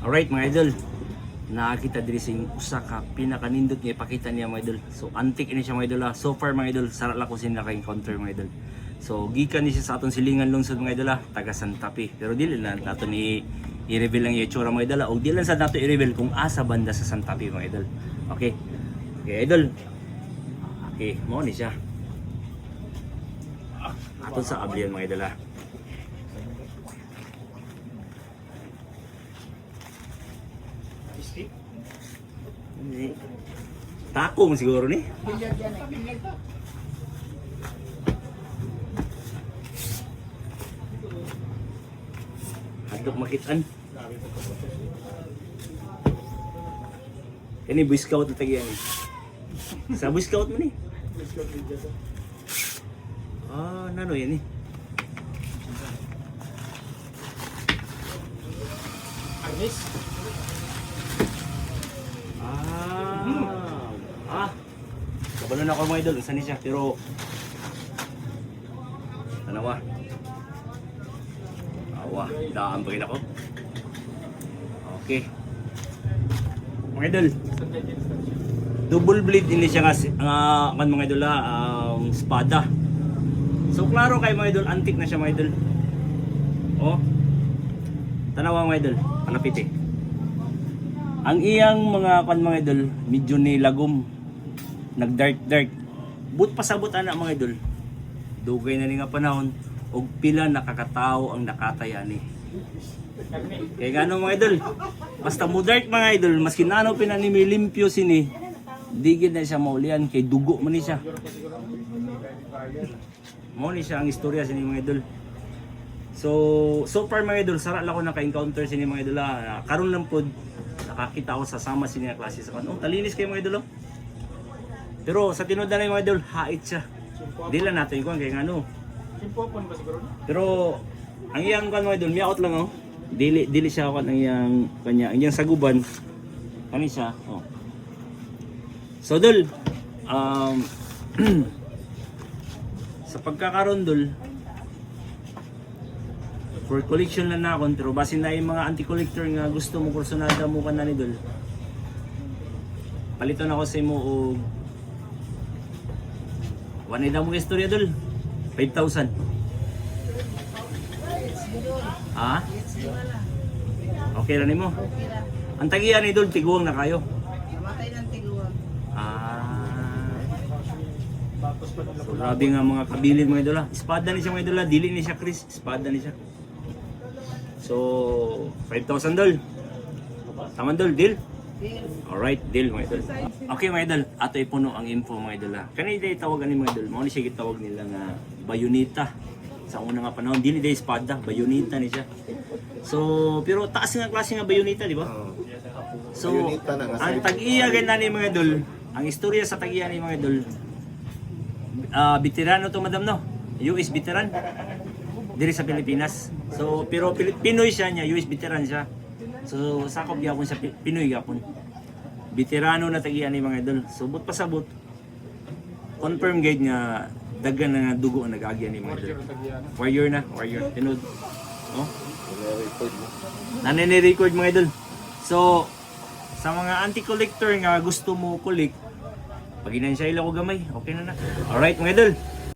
Alright mga idol, nakakita diri sing usa ka pinakanindot nga ipakita niya mga idol. So antique ini siya mga idol. So far mga idol, sara la ko sin naka-encounter mga idol. So gikan ni siya sa aton silingan lungsod mga idol, taga Santa Fe. Pero dili na nato ni i-reveal lang yung itsura mga idol. O di lang sa nato i-reveal kung asa banda sa Santa Fe mga idol. Okay. Okay idol. Okay, mo ni siya. Aton sa ablian mga idol. Takong siguro ni. Hadlok makitaan. Ini Boy Scout na tagiyan. Sa Boy Scout mo ni. Ah, nano yan ni. Agnes? Kabalon ako mga idol, isa ni siya, pero tanawa. Awa, daan pa rin ako. Okay. Mga idol, double blade ini siya kasi, mga idol espada. So klaro kay mga idol, antique na siya mga idol. Oh. Tanawa mga idol, panapit eh. Ang iyang mga idol, medyo ni lagom. Nag-dark. But pasabot ana mga idol. Dugay na ni nga panahon og pila nakakatao ang nakataya ni. Kaya gano mga idol. Basta mo dark mga idol, maski nano pinanimi limpyo sini, di gid na siya maulian kay dugo man ni siya. Mo ni siya ang istorya sini mga idol. So far mga idol, sara lang ko naka-encounter sini mga idol. Karon lang pod nakakita ako sa sama sini nga klase sa kanon. Talinis kay mga idol. Pero sa tinud na mga idol, hait siya. Di lang natin kung kaya ano. Pero ang iyang kan mga idol, miyaot lang oh. Dili siya kan ang iyang kanya, ang iyang saguban. Kani siya, oh. So dol, sa pagkakaroon dol, for collection lang na ako, pero basin na yung mga anti-collector nga gusto mo kursonada mo ka na ni dol. Palitan ako sa imo og wanay na mong istorya dol. 5,000. Ha? Okay na nimo. Ang tagiyan ni dol tiguang na kayo. Namatay ng tiguang. So, grabe nga mga kabilin mga idol. Espada ni siya mga idol. Dili ni siya Chris. Espada ni siya. So 5,000 dol. Taman dol, deal? Alright, deal mga idol. Okay mga idol, ato ipuno ang info mga idol. Kanina day tawagan ni mga idol, mao ni siya gitawag nila nga bayoneta. Sa una nga panahon, dili day espada, bayoneta ni siya. So, pero taas nga klase nga bayoneta, di ba? So, ang tag-iya ganyan ni mga idol, ang istorya sa tag-iya ni mga idol, veterano to madam no? US veteran diri sa Pilipinas. So, pero Pinoy siya niya, US veteran siya. So sakop gyapon sa Pinoy gyapon. Veterano na tagian ni mga idol. So but pasabot confirm gate nga daghan na nga dugo ang nag-agyan ni mga idol. Warrior. Tinud. Oh. Nane-record mga idol. So sa mga anti-collector nga gusto mo collect, pag inansya ila ko gamay, okay na na. Alright mga idol.